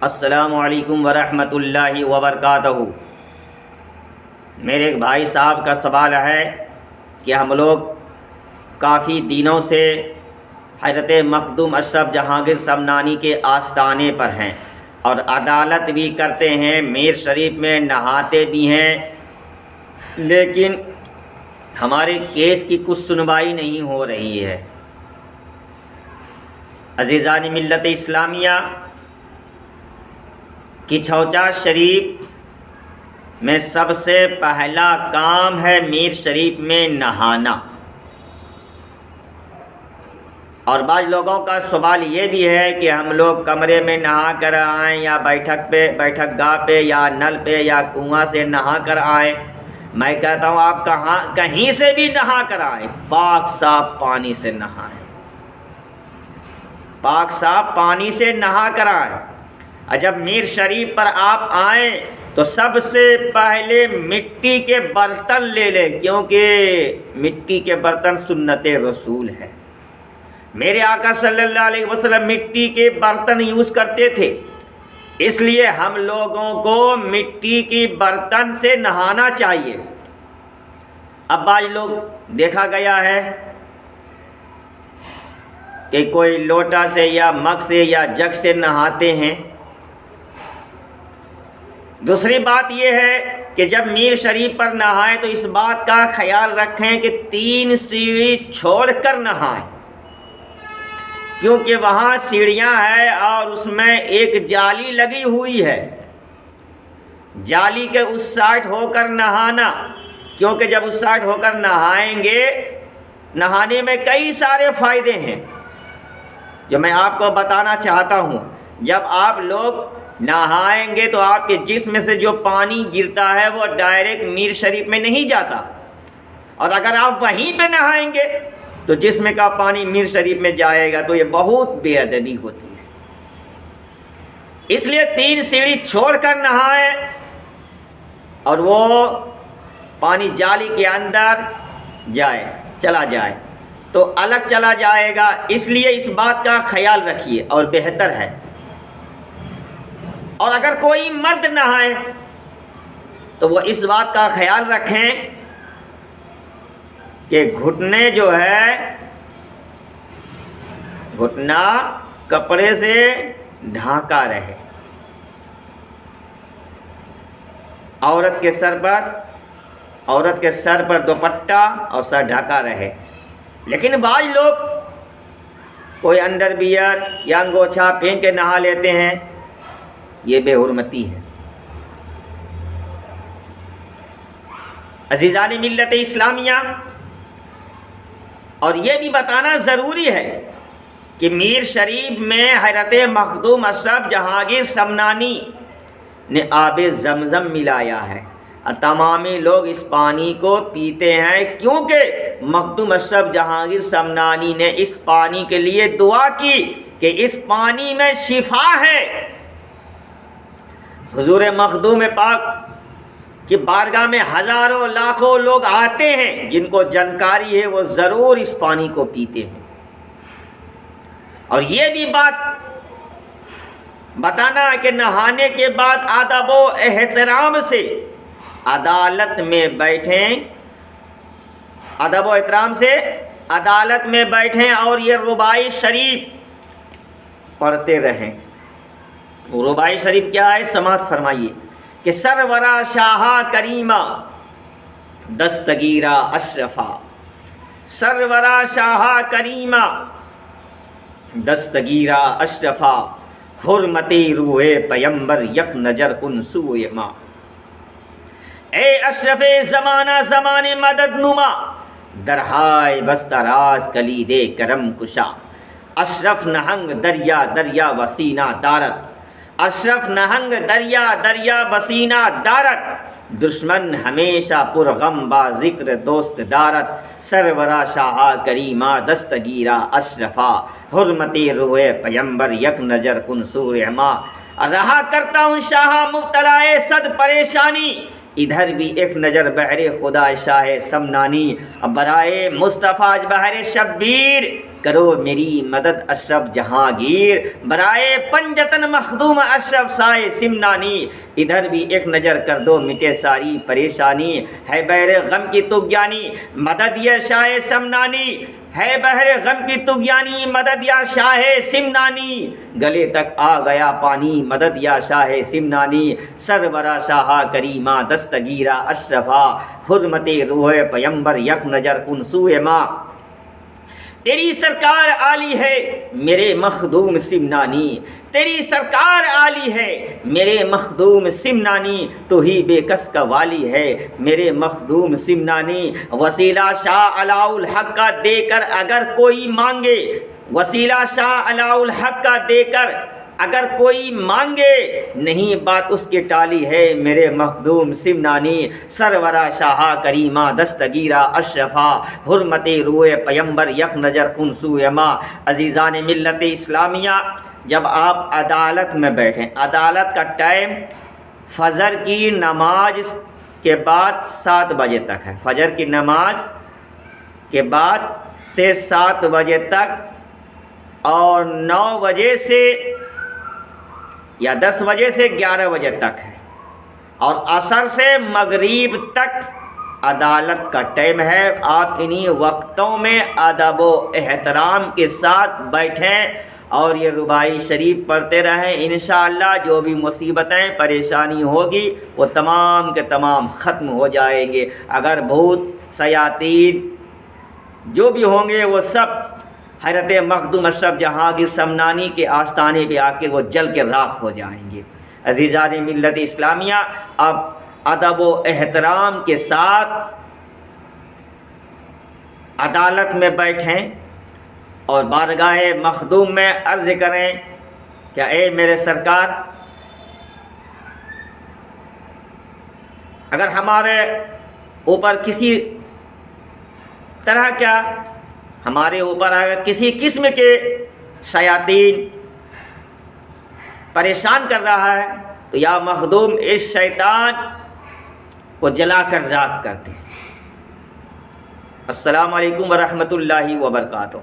السلام علیکم ورحمۃ اللہ وبرکاتہ۔ میرے ایک بھائی صاحب کا سوال ہے کہ ہم لوگ کافی دنوں سے حضرت مخدوم اشرف جہانگیر سمنانی کے آستانے پر ہیں اور عدالت بھی کرتے ہیں، میر شریف میں نہاتے بھی ہیں، لیکن ہمارے کیس کی کچھ سنوائی نہیں ہو رہی ہے۔ عزیزان ملت اسلامیہ، کچھوچا شریف میں سب سے پہلا کام ہے میر شریف میں نہانا، اور بعض لوگوں کا سوال یہ بھی ہے کہ ہم لوگ کمرے میں نہا کر آئیں یا بیٹھک گاہ پہ یا نل پہ یا کنواں سے نہا کر آئیں۔ میں کہتا ہوں آپ کہیں سے بھی نہا کر آئیں، پاک صاف پانی سے نہائیں، پاک صاف پانی سے نہا کر آئیں۔ جب میر شریف پر آپ آئیں تو سب سے پہلے مٹی کے برتن لے لیں، کیونکہ مٹی کے برتن سنت رسول ہے۔ میرے آقا صلی اللہ علیہ وسلم مٹی کے برتن یوز کرتے تھے، اس لیے ہم لوگوں کو مٹی کی برتن سے نہانا چاہیے۔ اب بعض لوگ دیکھا گیا ہے کہ کوئی لوٹا سے یا مگ سے یا جگ سے نہاتے ہیں۔ دوسری بات یہ ہے کہ جب میر شریف پر نہائیں تو اس بات کا خیال رکھیں کہ 3 سیڑھی چھوڑ کر نہائیں، کیونکہ وہاں سیڑھیاں ہیں اور اس میں ایک جالی لگی ہوئی ہے۔ جالی کے اس سائڈ ہو کر نہانا، کیونکہ جب اس سائڈ ہو کر نہائیں گے، نہانے میں کئی سارے فائدے ہیں جو میں آپ کو بتانا چاہتا ہوں۔ جب آپ لوگ نہائیں گے تو آپ کے جسم سے جو پانی گرتا ہے وہ ڈائریکٹ میر شریف میں نہیں جاتا، اور اگر آپ وہیں پہ نہائیں گے تو جسم کا پانی میر شریف میں جائے گا، تو یہ بہت بے ادبی ہوتی ہے۔ اس لیے 3 سیڑھی چھوڑ کر نہائیں اور وہ پانی جالی کے اندر چلا جائے تو الگ چلا جائے گا، اس لیے اس بات کا خیال رکھیے اور بہتر ہے۔ اور اگر کوئی مرد نہائے تو وہ اس بات کا خیال رکھیں کہ گھٹنے جو ہے گھٹنا کپڑے سے ڈھانکا رہے، عورت کے سر پر دوپٹہ اور سر ڈھکا رہے۔ لیکن بعض لوگ کوئی انڈر بیئر یا انگوچھا پہن کے نہا لیتے ہیں، یہ بے حرمتی ہے۔ عزیزان ملت اسلامیہ، اور یہ بھی بتانا ضروری ہے کہ میر شریف میں حضرت مخدوم اشرف جہانگیر سمنانی نے آب زمزم ملایا ہے، تمامی لوگ اس پانی کو پیتے ہیں، کیونکہ مخدوم اشرف جہانگیر سمنانی نے اس پانی کے لیے دعا کی کہ اس پانی میں شفا ہے۔ حضور مخدوم پاک کی بارگاہ میں ہزاروں لاکھوں لوگ آتے ہیں، جن کو جانکاری ہے وہ ضرور اس پانی کو پیتے ہیں۔ اور یہ بھی بات بتانا ہے کہ نہانے کے بعد ادب و احترام سے عدالت میں بیٹھیں، ادب و احترام سے عدالت میں بیٹھیں اور یہ رباعی شریف پڑھتے رہیں۔ رباعی شریف کیا ہے؟ سماعت فرمائیے کہ سرورا شاہا کریمہ دستگیرہ اشرفا، سرورا شاہا کریمہ دستگیرہ اشرفا، حرمتی روح پیمبر یک نظر کن سوئے ماں۔ اے اشرف زمانہ زمان مدد نما، درہائے بستراز کلید کرم کشا، اشرف نہنگ دریا دریا وسینہ دارت، اشرف نہنگ دریا دریا بسینہ دارت، دشمن ہمیشہ پرغم با ذکر دوست دارت، سرورا شاہا کریمہ دستگیرہ اشرفا، حرمتی روح پیمبر یک نظر کن سور ماں۔ رہا کرتا ہوں شاہ مبتلائے صد پریشانی، ادھر بھی ایک نظر بحر خدا شاہ سمنانی، برائے مصطفیٰ بحر شبیر کرو میری مدد اشرف جہانگیر، برائے پنجتن مخدوم اشرف سائے سمنانی، ادھر بھی ایک نظر کر دو مٹے ساری پریشانی، ہے بحر غم کی طغیانی مدد یا شاہ سمنانی، ہے بحر غم کی طغیانی مدد یا شاہ سمنانی، گلے تک آ گیا پانی مدد یا شاہ سمنانی، سرورا شاہ کریمہ دستگیرہ اشرفا، حرمت روح پیمبر یک نظر کن سوئے ماں، تیری سرکار عالی ہے میرے مخدوم سمنانی، تیری سرکار عالی ہے میرے مخدوم سمنانی، تو ہی بے کس کا والی ہے میرے مخدوم سمنانی، وسیلہ شاہ علاء الحق کا دے کر اگر کوئی مانگے، وسیلہ شاہ علاء الحق کا دے کر اگر کوئی مانگے، نہیں بات اس کی ٹالی ہے میرے مخدوم سمنانی، سرورا شاہ کریمہ دستگیرہ اشرفا، حرمت روح پیمبر یک نظر کن سوئے ماں۔ عزیزان ملت اسلامیہ، جب آپ عدالت میں بیٹھیں، عدالت کا ٹائم فجر کی نماز کے بعد 7 بجے تک ہے، فجر کی نماز کے بعد سے 7 بجے تک، اور 9 بجے سے یا 10 بجے سے 11 بجے تک ہے، اور عصر سے مغرب تک عدالت کا ٹائم ہے۔ آپ انہی وقتوں میں ادب و احترام کے ساتھ بیٹھیں اور یہ رباعی شریف پڑھتے رہیں، انشاءاللہ جو بھی مصیبتیں پریشانی ہوگی وہ تمام کے تمام ختم ہو جائیں گے۔ اگر بھوت شیاطین جو بھی ہوں گے وہ سب حضرت مخدوم اشرف جہانگیر سمنانی کے آستانے پہ آ کے وہ جل کے راکھ ہو جائیں گے۔ عزیزان ملت اسلامیہ، اب ادب و احترام کے ساتھ عدالت میں بیٹھیں اور بارگاہ مخدوم میں عرض کریں کہ اے میرے سرکار، اگر ہمارے اوپر کسی طرح کا، ہمارے اوپر اگر کسی قسم کے شیاطین پریشان کر رہا ہے تو یا مخدوم اس شیطان کو جلا کر راکھ کر دے۔ السلام علیکم ورحمۃ اللہ وبرکاتہ۔